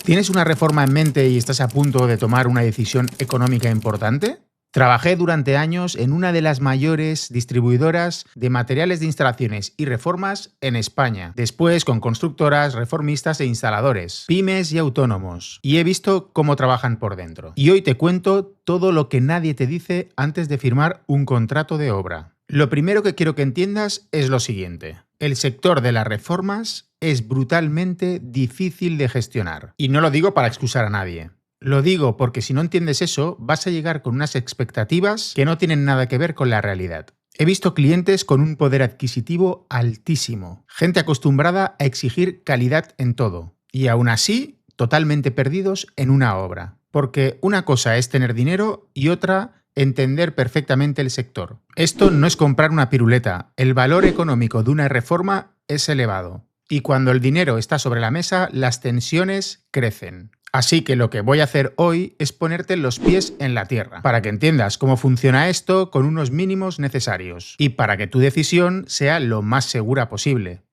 ¿Tienes una reforma en mente y estás a punto de tomar una decisión económica importante? Trabajé durante años en una de las mayores distribuidoras de materiales de instalaciones y reformas en España, después con constructoras, reformistas e instaladores, pymes y autónomos, y he visto cómo trabajan por dentro. Y hoy te cuento todo lo que nadie te dice antes de firmar un contrato de obra. Lo primero que quiero que entiendas es lo siguiente. El sector de las reformas es brutalmente difícil de gestionar. Y no lo digo para excusar a nadie. Lo digo porque si no entiendes eso, vas a llegar con unas expectativas que no tienen nada que ver con la realidad. He visto clientes con un poder adquisitivo altísimo, gente acostumbrada a exigir calidad en todo, y aún así, totalmente perdidos en una obra. Porque una cosa es tener dinero y otra entender perfectamente el sector. Esto no es comprar una piruleta. El valor económico de una reforma es elevado. Y cuando el dinero está sobre la mesa, las tensiones crecen. Así que lo que voy a hacer hoy es ponerte los pies en la tierra, para que entiendas cómo funciona esto con unos mínimos necesarios y para que tu decisión sea lo más segura posible.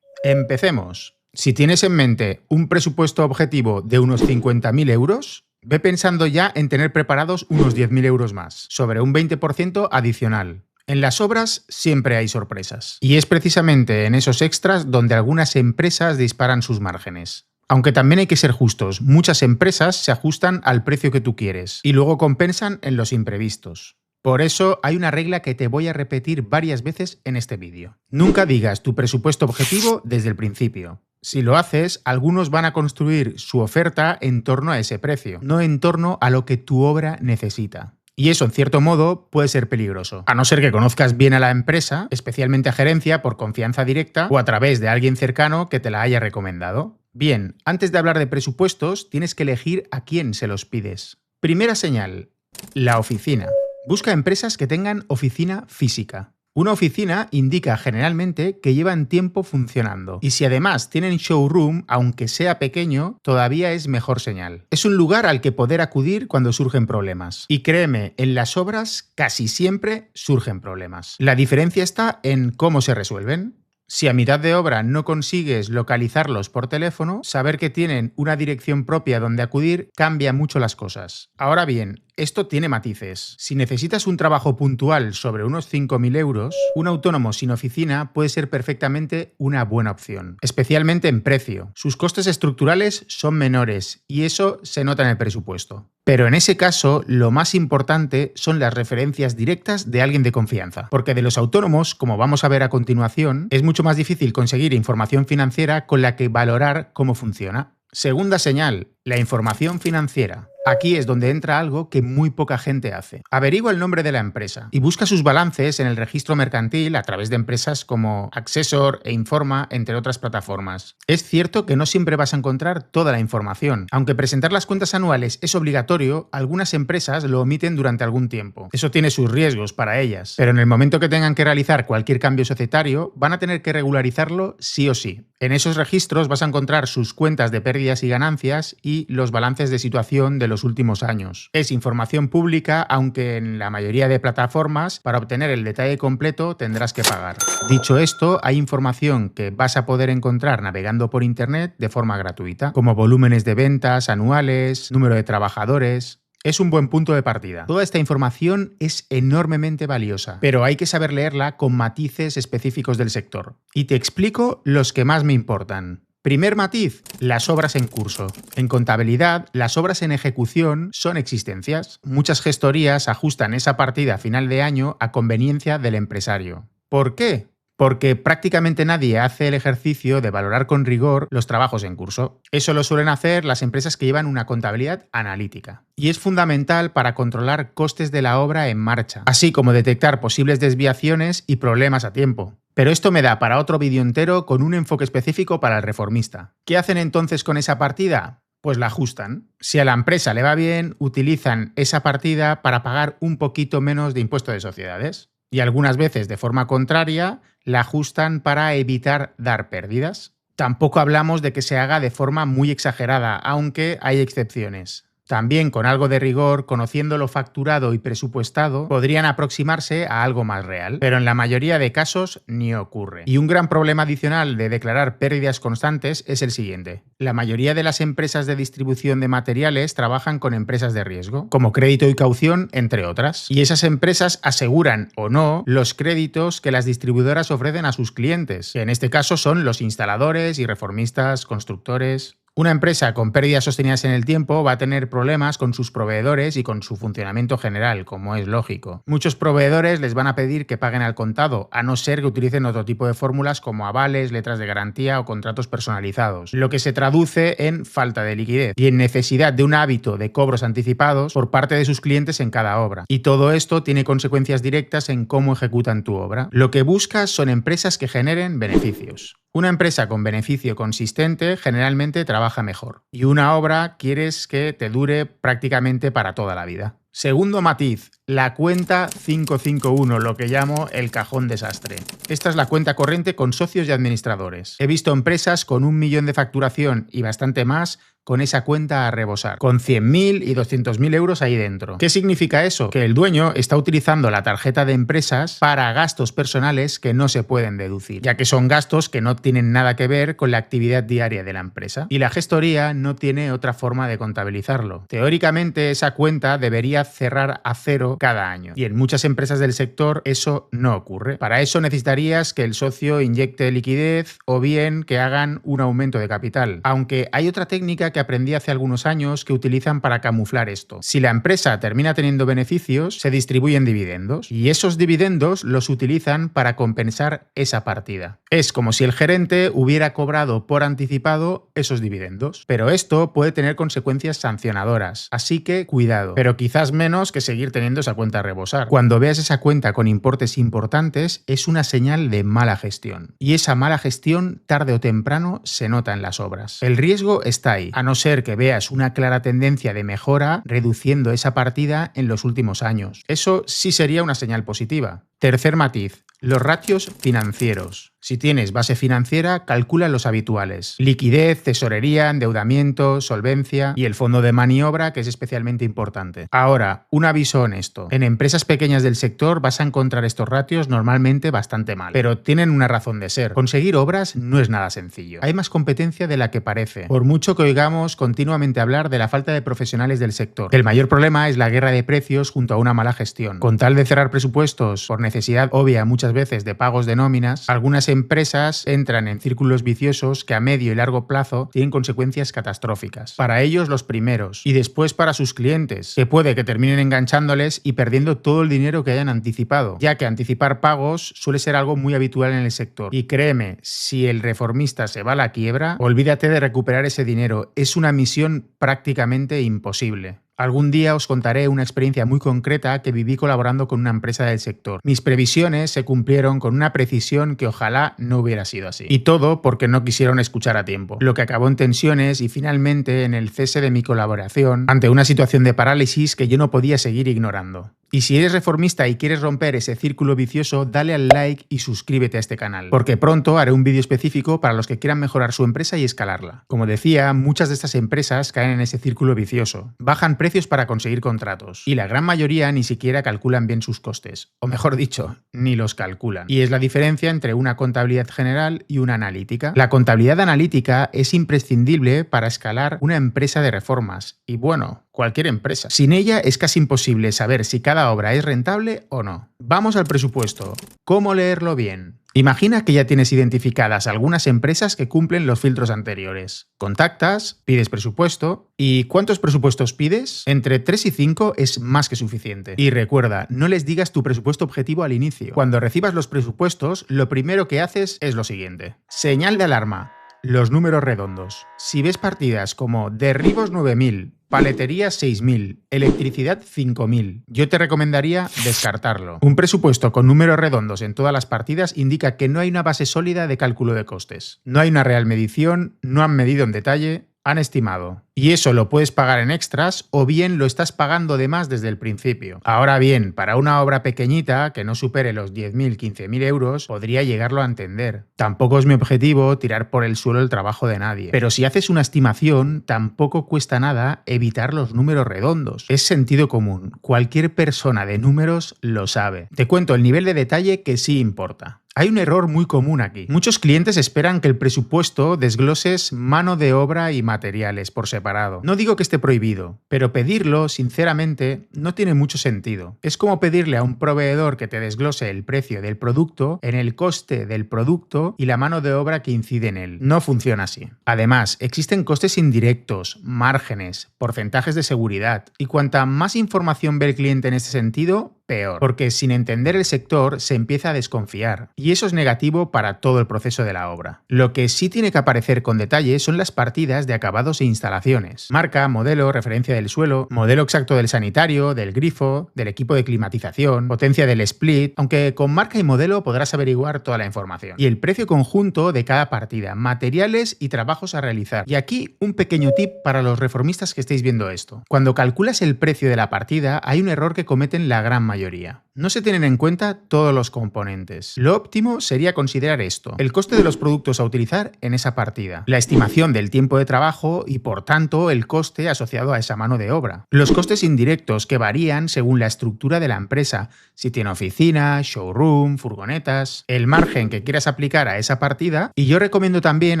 Empecemos. Si tienes en mente un presupuesto objetivo de unos 50.000 euros, ve pensando ya en tener preparados unos 10.000 euros más, sobre un 20% adicional. En las obras siempre hay sorpresas. Y es precisamente en esos extras donde algunas empresas disparan sus márgenes. Aunque también hay que ser justos, muchas empresas se ajustan al precio que tú quieres y luego compensan en los imprevistos. Por eso hay una regla que te voy a repetir varias veces en este vídeo. Nunca digas tu presupuesto objetivo desde el principio. Si lo haces, algunos van a construir su oferta en torno a ese precio, no en torno a lo que tu obra necesita. Y eso, en cierto modo, puede ser peligroso. A no ser que conozcas bien a la empresa, especialmente a gerencia por confianza directa o a través de alguien cercano que te la haya recomendado. Bien, antes de hablar de presupuestos, tienes que elegir a quién se los pides. Primera señal, la oficina. Busca empresas que tengan oficina física. Una oficina indica generalmente que llevan tiempo funcionando. Y si además tienen showroom, aunque sea pequeño, todavía es mejor señal. Es un lugar al que poder acudir cuando surgen problemas. Y créeme, en las obras casi siempre surgen problemas. La diferencia está en cómo se resuelven. Si a mitad de obra no consigues localizarlos por teléfono, saber que tienen una dirección propia donde acudir cambia mucho las cosas. Ahora bien, esto tiene matices. Si necesitas un trabajo puntual sobre unos 5.000 euros, un autónomo sin oficina puede ser perfectamente una buena opción, especialmente en precio. Sus costes estructurales son menores y eso se nota en el presupuesto. Pero en ese caso, lo más importante son las referencias directas de alguien de confianza, porque de los autónomos, como vamos a ver a continuación, es mucho más difícil conseguir información financiera con la que valorar cómo funciona. Segunda señal, la información financiera. Aquí es donde entra algo que muy poca gente hace. Averigua el nombre de la empresa y busca sus balances en el registro mercantil a través de empresas como Accessor e Informa, entre otras plataformas. Es cierto que no siempre vas a encontrar toda la información. Aunque presentar las cuentas anuales es obligatorio, algunas empresas lo omiten durante algún tiempo. Eso tiene sus riesgos para ellas, pero en el momento que tengan que realizar cualquier cambio societario, van a tener que regularizarlo sí o sí. En esos registros vas a encontrar sus cuentas de pérdidas y ganancias y los balances de situación de los últimos años. Es información pública, aunque en la mayoría de plataformas, para obtener el detalle completo tendrás que pagar. Dicho esto, hay información que vas a poder encontrar navegando por internet de forma gratuita, como volúmenes de ventas anuales, número de trabajadores. Es un buen punto de partida. Toda esta información es enormemente valiosa, pero hay que saber leerla con matices específicos del sector. Y te explico los que más me importan. Primer matiz, las obras en curso. En contabilidad, las obras en ejecución son existencias. Muchas gestorías ajustan esa partida a final de año a conveniencia del empresario. ¿Por qué? Porque prácticamente nadie hace el ejercicio de valorar con rigor los trabajos en curso. Eso lo suelen hacer las empresas que llevan una contabilidad analítica. Y es fundamental para controlar costes de la obra en marcha, así como detectar posibles desviaciones y problemas a tiempo. Pero esto me da para otro vídeo entero con un enfoque específico para el reformista. ¿Qué hacen entonces con esa partida? Pues la ajustan. Si a la empresa le va bien, utilizan esa partida para pagar un poquito menos de impuesto de sociedades. Y algunas veces, de forma contraria, la ajustan para evitar dar pérdidas. Tampoco hablamos de que se haga de forma muy exagerada, aunque hay excepciones. También con algo de rigor, conociendo lo facturado y presupuestado, podrían aproximarse a algo más real, pero en la mayoría de casos ni ocurre. Y un gran problema adicional de declarar pérdidas constantes es el siguiente. La mayoría de las empresas de distribución de materiales trabajan con empresas de riesgo, como crédito y caución, entre otras. Y esas empresas aseguran o no los créditos que las distribuidoras ofrecen a sus clientes, que en este caso son los instaladores y reformistas, constructores. Una empresa con pérdidas sostenidas en el tiempo va a tener problemas con sus proveedores y con su funcionamiento general, como es lógico. Muchos proveedores les van a pedir que paguen al contado, a no ser que utilicen otro tipo de fórmulas como avales, letras de garantía o contratos personalizados, lo que se traduce en falta de liquidez y en necesidad de un hábito de cobros anticipados por parte de sus clientes en cada obra. Y todo esto tiene consecuencias directas en cómo ejecutan tu obra. Lo que buscas son empresas que generen beneficios. Una empresa con beneficio consistente generalmente trabaja mejor y una obra quieres que te dure prácticamente para toda la vida. Segundo matiz, la cuenta 551, lo que llamo el cajón desastre. Esta es la cuenta corriente con socios y administradores. He visto empresas con 1 millón de facturación y bastante más con esa cuenta a rebosar, con 100.000 y 200.000 euros ahí dentro. ¿Qué significa eso? Que el dueño está utilizando la tarjeta de empresas para gastos personales que no se pueden deducir, ya que son gastos que no tienen nada que ver con la actividad diaria de la empresa. Y la gestoría no tiene otra forma de contabilizarlo. Teóricamente, esa cuenta debería cerrar a cero cada año. Y en muchas empresas del sector eso no ocurre. Para eso necesitarías que el socio inyecte liquidez o bien que hagan un aumento de capital. Aunque hay otra técnica que aprendí hace algunos años que utilizan para camuflar esto. Si la empresa termina teniendo beneficios, se distribuyen dividendos y esos dividendos los utilizan para compensar esa partida. Es como si el gerente hubiera cobrado por anticipado esos dividendos. Pero esto puede tener consecuencias sancionadoras, así que cuidado. Pero quizás menos que seguir teniendo esa cuenta a rebosar. Cuando veas esa cuenta con importes importantes, es una señal de mala gestión. Y esa mala gestión, tarde o temprano, se nota en las obras. El riesgo está ahí, a no ser que veas una clara tendencia de mejora reduciendo esa partida en los últimos años. Eso sí sería una señal positiva. Tercer matiz, los ratios financieros. Si tienes base financiera, calcula los habituales: liquidez, tesorería, endeudamiento, solvencia y el fondo de maniobra, que es especialmente importante. Ahora, un aviso honesto. En empresas pequeñas del sector vas a encontrar estos ratios normalmente bastante mal, pero tienen una razón de ser. Conseguir obras no es nada sencillo. Hay más competencia de la que parece, por mucho que oigamos continuamente hablar de la falta de profesionales del sector. El mayor problema es la guerra de precios junto a una mala gestión. Con tal de cerrar presupuestos por necesidad obvia muchas veces de pagos de nóminas, algunas empresas entran en círculos viciosos que a medio y largo plazo tienen consecuencias catastróficas. Para ellos los primeros y después para sus clientes, que puede que terminen enganchándoles y perdiendo todo el dinero que hayan anticipado, ya que anticipar pagos suele ser algo muy habitual en el sector. Y créeme, si el reformista se va a la quiebra, olvídate de recuperar ese dinero. Es una misión prácticamente imposible. Algún día os contaré una experiencia muy concreta que viví colaborando con una empresa del sector. Mis previsiones se cumplieron con una precisión que ojalá no hubiera sido así. Y todo porque no quisieron escuchar a tiempo, lo que acabó en tensiones y finalmente en el cese de mi colaboración ante una situación de parálisis que yo no podía seguir ignorando. Y si eres reformista y quieres romper ese círculo vicioso, dale al like y suscríbete a este canal, porque pronto haré un vídeo específico para los que quieran mejorar su empresa y escalarla. Como decía, muchas de estas empresas caen en ese círculo vicioso. Bajan precios para conseguir contratos y la gran mayoría ni siquiera calculan bien sus costes, o mejor dicho, ni los calculan. Y es la diferencia entre una contabilidad general y una analítica. La contabilidad analítica es imprescindible para escalar una empresa de reformas y bueno, cualquier empresa. Sin ella es casi imposible saber si cada obra es rentable o no. Vamos al presupuesto. ¿Cómo leerlo bien? Imagina que ya tienes identificadas algunas empresas que cumplen los filtros anteriores. Contactas, pides presupuesto. ¿Y cuántos presupuestos pides? Entre 3 y 5 es más que suficiente. Y recuerda, no les digas tu presupuesto objetivo al inicio. Cuando recibas los presupuestos, lo primero que haces es lo siguiente. Señal de alarma. Los números redondos. Si ves partidas como derribos 9.000, paletería 6.000, electricidad 5.000, yo te recomendaría descartarlo. Un presupuesto con números redondos en todas las partidas indica que no hay una base sólida de cálculo de costes. No hay una real medición, no han medido en detalle. han estimado. Y eso lo puedes pagar en extras o bien lo estás pagando de más desde el principio. Ahora bien, para una obra pequeñita que no supere los 10.000, 15.000 euros, podría llegarlo a entender. Tampoco es mi objetivo tirar por el suelo el trabajo de nadie. Pero si haces una estimación, tampoco cuesta nada evitar los números redondos. Es sentido común. Cualquier persona de números lo sabe. Te cuento el nivel de detalle que sí importa. Hay un error muy común aquí. Muchos clientes esperan que el presupuesto desgloses mano de obra y materiales por separado. No digo que esté prohibido, pero pedirlo, sinceramente, no tiene mucho sentido. Es como pedirle a un proveedor que te desglose el precio del producto en el coste del producto y la mano de obra que incide en él. No funciona así. Además, existen costes indirectos, márgenes, porcentajes de seguridad, y cuanta más información ve el cliente en este sentido, peor, porque sin entender el sector se empieza a desconfiar, y eso es negativo para todo el proceso de la obra. Lo que sí tiene que aparecer con detalle son las partidas de acabados e instalaciones. Marca, modelo, referencia del suelo, modelo exacto del sanitario, del grifo, del equipo de climatización, potencia del split, aunque con marca y modelo podrás averiguar toda la información. Y el precio conjunto de cada partida, materiales y trabajos a realizar. Y aquí un pequeño tip para los reformistas que estéis viendo esto. Cuando calculas el precio de la partida, hay un error que cometen la gran mayoría. No se tienen en cuenta todos los componentes. Lo óptimo sería considerar esto: el coste de los productos a utilizar en esa partida, la estimación del tiempo de trabajo y, por tanto, el coste asociado a esa mano de obra, los costes indirectos que varían según la estructura de la empresa, si tiene oficina, showroom, furgonetas, el margen que quieras aplicar a esa partida, y yo recomiendo también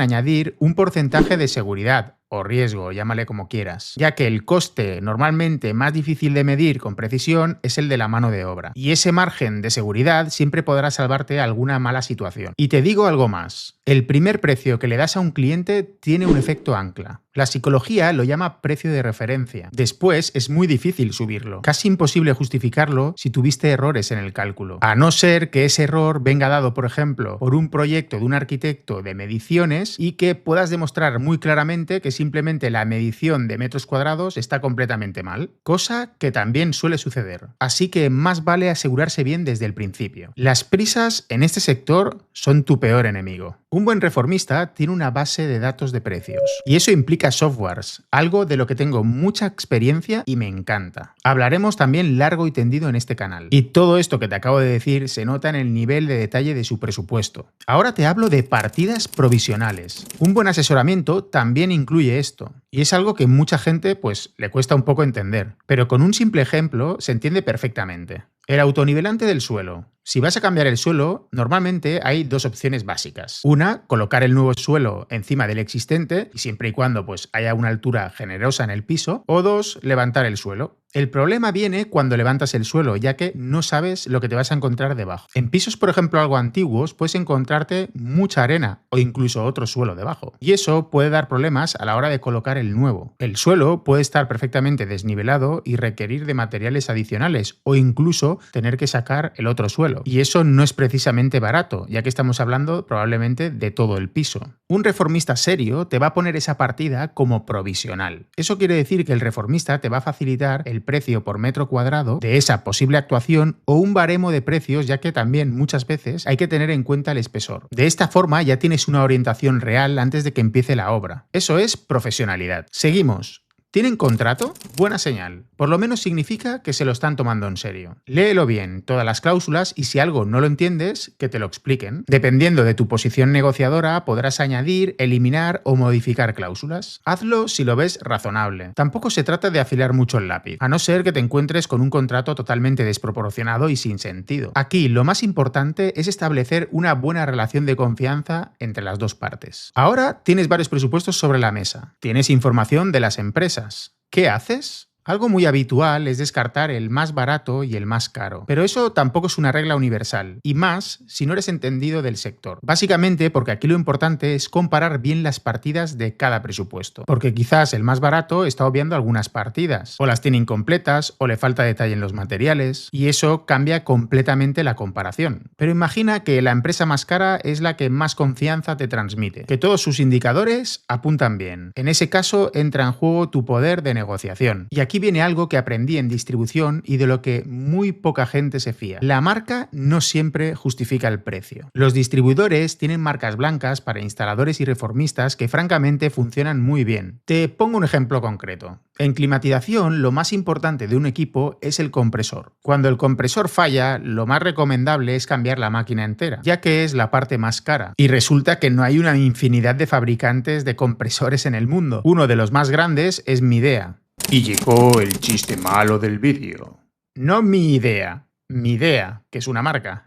añadir un porcentaje de seguridad o riesgo, llámale como quieras, ya que el coste normalmente más difícil de medir con precisión es el de la mano de obra, y ese margen de seguridad siempre podrá salvarte alguna mala situación. Y te digo algo más: el primer precio que le das a un cliente tiene un efecto ancla. La psicología lo llama precio de referencia. Después es muy difícil subirlo, casi imposible justificarlo si tuviste errores en el cálculo, a no ser que ese error venga dado, por ejemplo, por un proyecto de un arquitecto de mediciones y que puedas demostrar muy claramente que simplemente la medición de metros cuadrados está completamente mal, cosa que también suele suceder. Así que más vale asegurarse bien desde el principio. Las prisas en este sector son tu peor enemigo. Un buen reformista tiene una base de datos de precios, y eso implica softwares, algo de lo que tengo mucha experiencia y me encanta. Hablaremos también largo y tendido en este canal. Y todo esto que te acabo de decir se nota en el nivel de detalle de su presupuesto. Ahora te hablo de partidas provisionales. Un buen asesoramiento también incluye esto, y es algo que mucha gente pues le cuesta un poco entender, pero con un simple ejemplo se entiende perfectamente. El autonivelante del suelo. Si vas a cambiar el suelo, normalmente hay dos opciones básicas. Una, colocar el nuevo suelo encima del existente, y siempre y cuando pues haya una altura generosa en el piso. O dos, levantar el suelo. El problema viene cuando levantas el suelo, ya que no sabes lo que te vas a encontrar debajo. En pisos, por ejemplo, algo antiguos, puedes encontrarte mucha arena o incluso otro suelo debajo. Y eso puede dar problemas a la hora de colocar el nuevo. El suelo puede estar perfectamente desnivelado y requerir de materiales adicionales o incluso tener que sacar el otro suelo. Y eso no es precisamente barato, ya que estamos hablando probablemente de todo el piso. Un reformista serio te va a poner esa partida como provisional. Eso quiere decir que el reformista te va a facilitar el precio por metro cuadrado de esa posible actuación o un baremo de precios, ya que también muchas veces hay que tener en cuenta el espesor. De esta forma ya tienes una orientación real antes de que empiece la obra. Eso es profesionalidad. Seguimos. ¿Tienen contrato? Buena señal. Por lo menos significa que se lo están tomando en serio. Léelo bien, todas las cláusulas, y si algo no lo entiendes, que te lo expliquen. Dependiendo de tu posición negociadora, podrás añadir, eliminar o modificar cláusulas. Hazlo si lo ves razonable. Tampoco se trata de afilar mucho el lápiz, a no ser que te encuentres con un contrato totalmente desproporcionado y sin sentido. Aquí lo más importante es establecer una buena relación de confianza entre las dos partes. Ahora tienes varios presupuestos sobre la mesa. Tienes información de las empresas. ¿Qué haces? Algo muy habitual es descartar el más barato y el más caro, pero eso tampoco es una regla universal, y más si no eres entendido del sector. Básicamente porque aquí lo importante es comparar bien las partidas de cada presupuesto, porque quizás el más barato está obviando algunas partidas, o las tiene incompletas, o le falta detalle en los materiales, y eso cambia completamente la comparación. Pero imagina que la empresa más cara es la que más confianza te transmite, que todos sus indicadores apuntan bien. En ese caso entra en juego tu poder de negociación, y aquí aquí viene algo que aprendí en distribución y de lo que muy poca gente se fía. La marca no siempre justifica el precio. Los distribuidores tienen marcas blancas para instaladores y reformistas que francamente funcionan muy bien. Te pongo un ejemplo concreto. En climatización, lo más importante de un equipo es el compresor. Cuando el compresor falla, lo más recomendable es cambiar la máquina entera, ya que es la parte más cara. Y resulta que no hay una infinidad de fabricantes de compresores en el mundo. Uno de los más grandes es Midea. Y llegó el chiste malo del vídeo. No mi idea, Midea, que es una marca.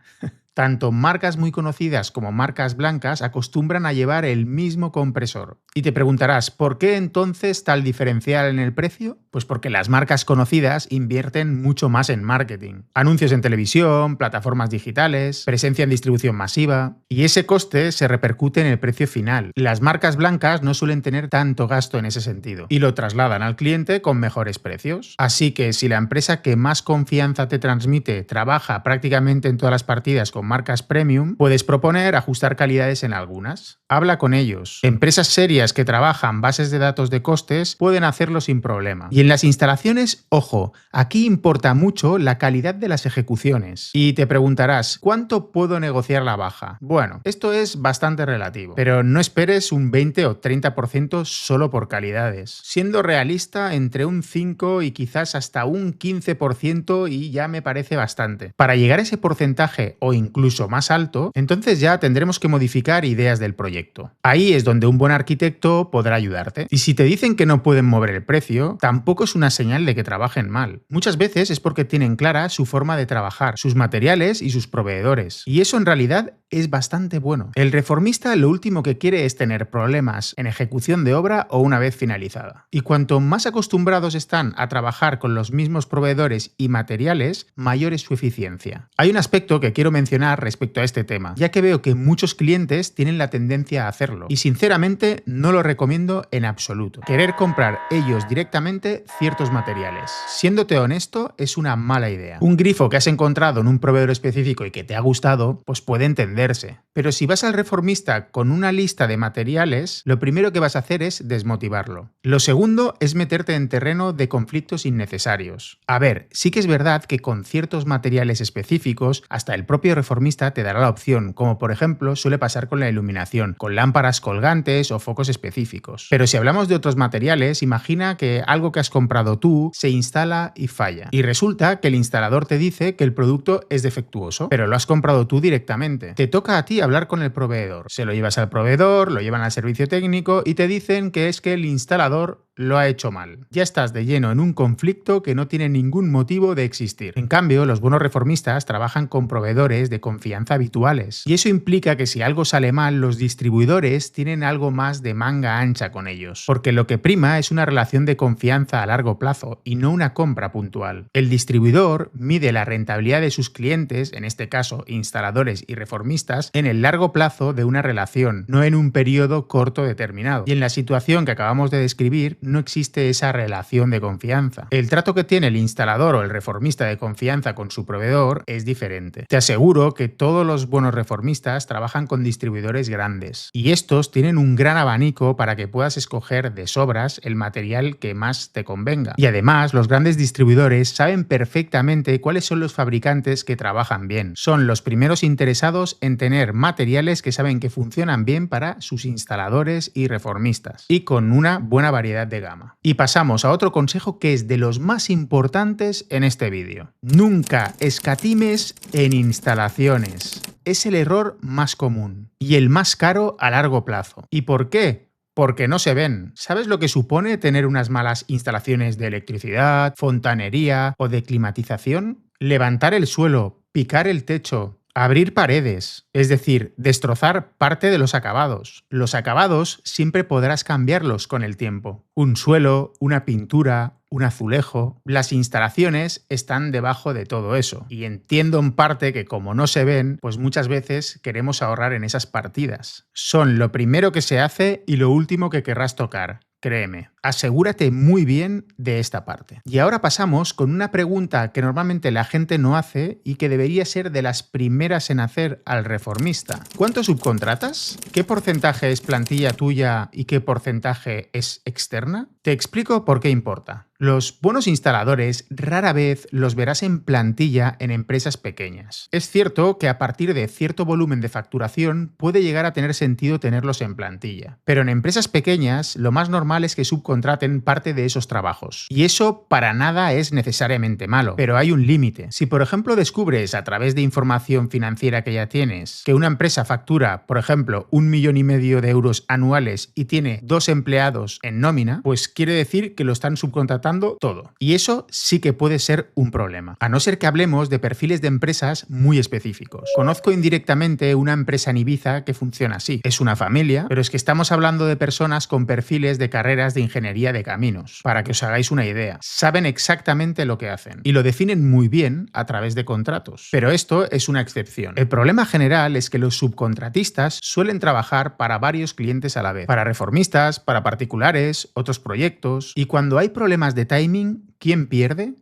Tanto marcas muy conocidas como marcas blancas acostumbran a llevar el mismo compresor. Y te preguntarás, ¿por qué entonces tal diferencial en el precio? Pues porque las marcas conocidas invierten mucho más en marketing. Anuncios en televisión, plataformas digitales, presencia en distribución masiva. Y ese coste se repercute en el precio final. Las marcas blancas no suelen tener tanto gasto en ese sentido. Y lo trasladan al cliente con mejores precios. Así que si la empresa que más confianza te transmite trabaja prácticamente en todas las partidas con marcas premium, puedes proponer ajustar calidades en algunas. Habla con ellos. Empresas serias que trabajan bases de datos de costes pueden hacerlo sin problema. Y en las instalaciones, ojo, aquí importa mucho la calidad de las ejecuciones. Y te preguntarás, ¿cuánto puedo negociar la baja? Bueno, esto es bastante relativo, pero no esperes un 20 o 30% solo por calidades. Siendo realista, entre un 5 y quizás hasta un 15% y ya me parece bastante. Para llegar a ese porcentaje o incluso más alto, entonces ya tendremos que modificar ideas del proyecto. Ahí es donde un buen arquitecto podrá ayudarte. Y si te dicen que no pueden mover el precio, tampoco es una señal de que trabajen mal. Muchas veces es porque tienen clara su forma de trabajar, sus materiales y sus proveedores. Y eso en realidad es bastante bueno. El reformista lo último que quiere es tener problemas en ejecución de obra o una vez finalizada. Y cuanto más acostumbrados están a trabajar con los mismos proveedores y materiales, mayor es su eficiencia. Hay un aspecto que quiero mencionar respecto a este tema, ya que veo que muchos clientes tienen la tendencia a hacerlo, y sinceramente no lo recomiendo en absoluto. Querer comprar ellos directamente ciertos materiales. Siéndote honesto, es una mala idea. Un grifo que has encontrado en un proveedor específico y que te ha gustado, pues puede entenderse. Pero si vas al reformista con una lista de materiales, lo primero que vas a hacer es desmotivarlo. Lo segundo es meterte en terreno de conflictos innecesarios. A ver, sí que es verdad que con ciertos materiales específicos, hasta el propio reformista te dará la opción, como por ejemplo suele pasar con la iluminación, con lámparas colgantes o focos específicos. Pero si hablamos de otros materiales, imagina que algo que has comprado tú se instala y falla. Y resulta que el instalador te dice que el producto es defectuoso, pero lo has comprado tú directamente. Te toca a ti hablar con el proveedor. Se lo llevas al proveedor, lo llevan al servicio técnico y te dicen que es que el instalador lo ha hecho mal. Ya estás de lleno en un conflicto que no tiene ningún motivo de existir. En cambio, los buenos reformistas trabajan con proveedores de confianza habituales. Y eso implica que si algo sale mal, los distribuidores tienen algo más de manga ancha con ellos. Porque lo que prima es una relación de confianza a largo plazo y no una compra puntual. El distribuidor mide la rentabilidad de sus clientes, en este caso instaladores y reformistas, en el largo plazo de una relación, no en un periodo corto determinado. Y en la situación que acabamos de describir, no existe esa relación de confianza. El trato que tiene el instalador o el reformista de confianza con su proveedor es diferente. Te aseguro que todos los buenos reformistas trabajan con distribuidores grandes y estos tienen un gran abanico para que puedas escoger de sobras el material que más te convenga. Y además, los grandes distribuidores saben perfectamente cuáles son los fabricantes que trabajan bien. Son los primeros interesados en tener materiales que saben que funcionan bien para sus instaladores y reformistas y con una buena variedad de gama. Y pasamos a otro consejo que es de los más importantes en este vídeo. Nunca escatimes en instalaciones. Es el error más común y el más caro a largo plazo. ¿Y por qué? Porque no se ven. ¿Sabes lo que supone tener unas malas instalaciones de electricidad, fontanería o de climatización? Levantar el suelo, picar el techo, abrir paredes, es decir, destrozar parte de los acabados. Los acabados siempre podrás cambiarlos con el tiempo. Un suelo, una pintura, un azulejo. Las instalaciones están debajo de todo eso. Y entiendo en parte que como no se ven, pues muchas veces queremos ahorrar en esas partidas. Son lo primero que se hace y lo último que querrás tocar. Créeme, asegúrate muy bien de esta parte. Y ahora pasamos con una pregunta que normalmente la gente no hace y que debería ser de las primeras en hacer al reformista. ¿Cuánto subcontratas? ¿Qué porcentaje es plantilla tuya y qué porcentaje es externa? Te explico por qué importa. Los buenos instaladores rara vez los verás en plantilla en empresas pequeñas. Es cierto que a partir de cierto volumen de facturación puede llegar a tener sentido tenerlos en plantilla, pero en empresas pequeñas lo más normal es que subcontraten parte de esos trabajos. Y eso para nada es necesariamente malo, pero hay un límite. Si por ejemplo descubres a través de información financiera que ya tienes que una empresa factura, por ejemplo, 1,5 millones de euros anuales y tiene 2 empleados en nómina, pues quiere decir que lo están subcontratando todo. Y eso sí que puede ser un problema, a no ser que hablemos de perfiles de empresas muy específicos. Conozco indirectamente una empresa en Ibiza que funciona así. Es una familia, pero es que estamos hablando de personas con perfiles de carreras de ingeniería de caminos. Para que os hagáis una idea, saben exactamente lo que hacen y lo definen muy bien a través de contratos. Pero esto es una excepción. El problema general es que los subcontratistas suelen trabajar para varios clientes a la vez, para reformistas, para particulares, otros proyectos, y cuando hay problemas de timing, ¿quién pierde?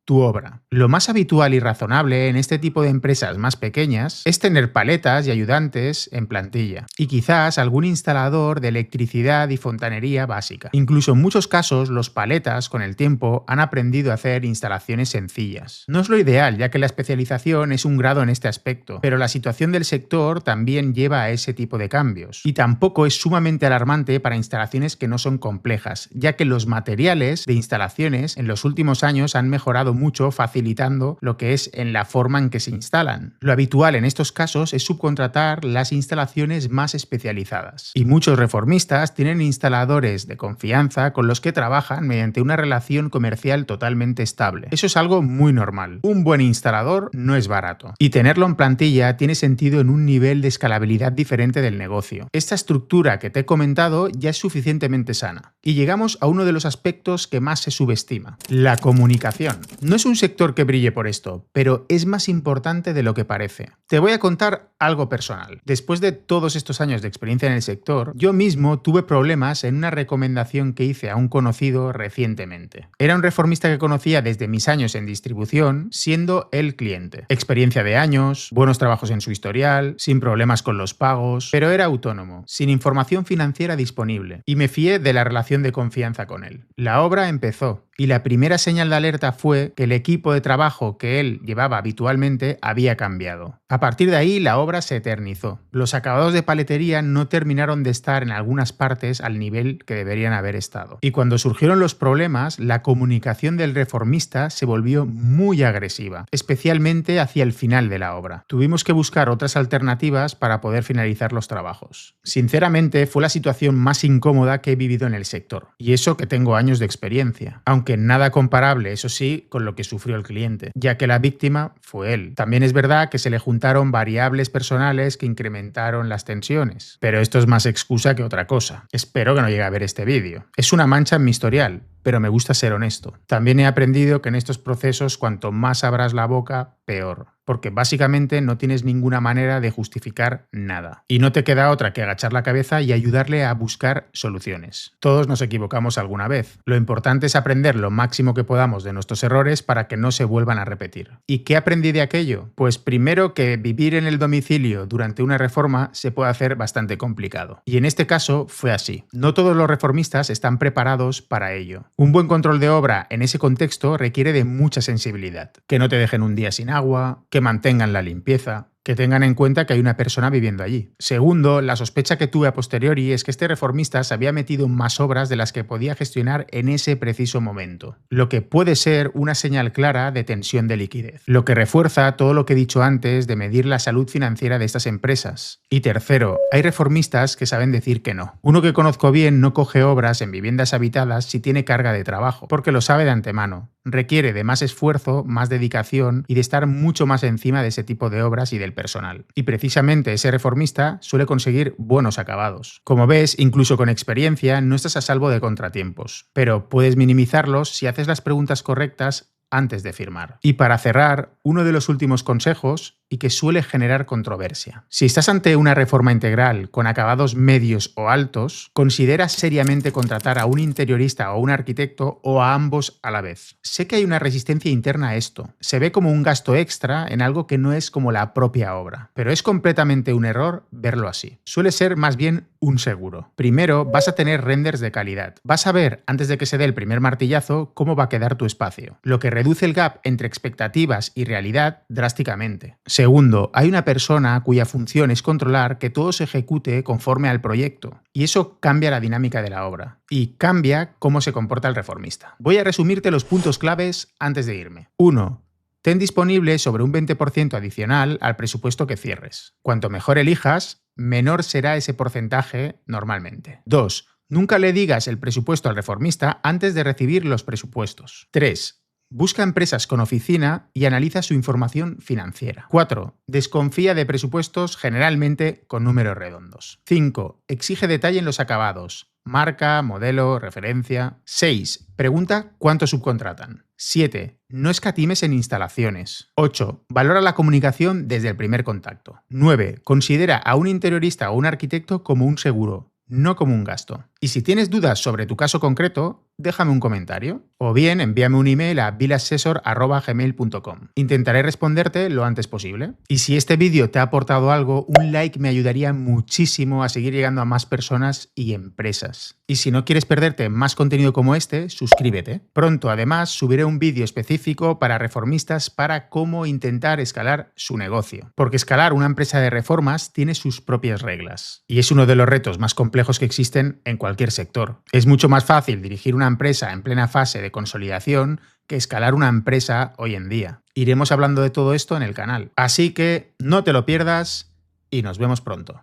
Tu obra. Lo más habitual y razonable en este tipo de empresas más pequeñas es tener paletas y ayudantes en plantilla y quizás algún instalador de electricidad y fontanería básica. Incluso en muchos casos los paletas con el tiempo han aprendido a hacer instalaciones sencillas. No es lo ideal ya que la especialización es un grado en este aspecto, pero la situación del sector también lleva a ese tipo de cambios y tampoco es sumamente alarmante para instalaciones que no son complejas, ya que los materiales de instalaciones en los últimos años han mejorado mucho, facilitando lo que es en la forma en que se instalan. Lo habitual en estos casos es subcontratar las instalaciones más especializadas. Y muchos reformistas tienen instaladores de confianza con los que trabajan mediante una relación comercial totalmente estable. Eso es algo muy normal. Un buen instalador no es barato. Y tenerlo en plantilla tiene sentido en un nivel de escalabilidad diferente del negocio. Esta estructura que te he comentado ya es suficientemente sana. Y llegamos a uno de los aspectos que más se subestima: la comunicación. No es un sector que brille por esto, pero es más importante de lo que parece. Te voy a contar algo personal. Después de todos estos años de experiencia en el sector, yo mismo tuve problemas en una recomendación que hice a un conocido recientemente. Era un reformista que conocía desde mis años en distribución, siendo él cliente. Experiencia de años, buenos trabajos en su historial, sin problemas con los pagos, pero era autónomo, sin información financiera disponible, y me fié de la relación de confianza con él. La obra empezó, y la primera señal de alerta fue que el equipo de trabajo que él llevaba habitualmente había cambiado. A partir de ahí la obra se eternizó. Los acabados de paletería no terminaron de estar en algunas partes al nivel que deberían haber estado. Y cuando surgieron los problemas, la comunicación del reformista se volvió muy agresiva, especialmente hacia el final de la obra. Tuvimos que buscar otras alternativas para poder finalizar los trabajos. Sinceramente, fue la situación más incómoda que he vivido en el sector. Y eso que tengo años de experiencia. Aunque nada comparable, eso sí, con lo que sufrió el cliente, ya que la víctima fue él. También es verdad que se le juntaron variables personales que incrementaron las tensiones, pero esto es más excusa que otra cosa. Espero que no llegue a ver este vídeo. Es una mancha en mi historial, pero me gusta ser honesto. También he aprendido que en estos procesos cuanto más abras la boca, peor, porque básicamente no tienes ninguna manera de justificar nada. Y no te queda otra que agachar la cabeza y ayudarle a buscar soluciones. Todos nos equivocamos alguna vez. Lo importante es aprender lo máximo que podamos de nuestros errores para que no se vuelvan a repetir. ¿Y qué aprendí de aquello? Pues primero que vivir en el domicilio durante una reforma se puede hacer bastante complicado. Y en este caso fue así. No todos los reformistas están preparados para ello. Un buen control de obra en ese contexto requiere de mucha sensibilidad. Que no te dejen un día sin agua, que mantengan la limpieza, que tengan en cuenta que hay una persona viviendo allí. Segundo, la sospecha que tuve a posteriori es que este reformista se había metido en más obras de las que podía gestionar en ese preciso momento, lo que puede ser una señal clara de tensión de liquidez, lo que refuerza todo lo que he dicho antes de medir la salud financiera de estas empresas. Y tercero, hay reformistas que saben decir que no. Uno que conozco bien no coge obras en viviendas habitadas si tiene carga de trabajo, porque lo sabe de antemano. Requiere de más esfuerzo, más dedicación y de estar mucho más encima de ese tipo de obras y del personal. Y precisamente ese reformista suele conseguir buenos acabados. Como ves, incluso con experiencia no estás a salvo de contratiempos, pero puedes minimizarlos si haces las preguntas correctas antes de firmar. Y para cerrar, uno de los últimos consejos y que suele generar controversia. Si estás ante una reforma integral con acabados medios o altos, considera seriamente contratar a un interiorista o un arquitecto o a ambos a la vez. Sé que hay una resistencia interna a esto. Se ve como un gasto extra en algo que no es como la propia obra, pero es completamente un error verlo así. Suele ser más bien un seguro. Primero, vas a tener renders de calidad. Vas a ver, antes de que se dé el primer martillazo, cómo va a quedar tu espacio, lo que reduce el gap entre expectativas y realidad drásticamente. Segundo, hay una persona cuya función es controlar que todo se ejecute conforme al proyecto, y eso cambia la dinámica de la obra, y cambia cómo se comporta el reformista. Voy a resumirte los puntos claves antes de irme. 1. Ten disponible sobre un 20% adicional al presupuesto que cierres. Cuanto mejor elijas, menor será ese porcentaje normalmente. 2. Nunca le digas el presupuesto al reformista antes de recibir los presupuestos. 3. Busca empresas con oficina y analiza su información financiera. 4. Desconfía de presupuestos generalmente con números redondos. 5. Exige detalle en los acabados. Marca, modelo, referencia. 6. Pregunta cuánto subcontratan. 7. No escatimes en instalaciones. 8. Valora la comunicación desde el primer contacto. 9. Considera a un interiorista o un arquitecto como un seguro, no como un gasto. Y si tienes dudas sobre tu caso concreto, déjame un comentario o bien envíame un email a billassessor@gmail.com. Intentaré responderte lo antes posible. Y si este vídeo te ha aportado algo, un like me ayudaría muchísimo a seguir llegando a más personas y empresas. Y si no quieres perderte más contenido como este, suscríbete. Pronto, además, subiré un vídeo específico para reformistas para cómo intentar escalar su negocio. Porque escalar una empresa de reformas tiene sus propias reglas. Y es uno de los retos más complejos que existen en cualquier sector. Es mucho más fácil dirigir una empresa en plena fase de consolidación que escalar una empresa hoy en día. Iremos hablando de todo esto en el canal. Así que no te lo pierdas y nos vemos pronto.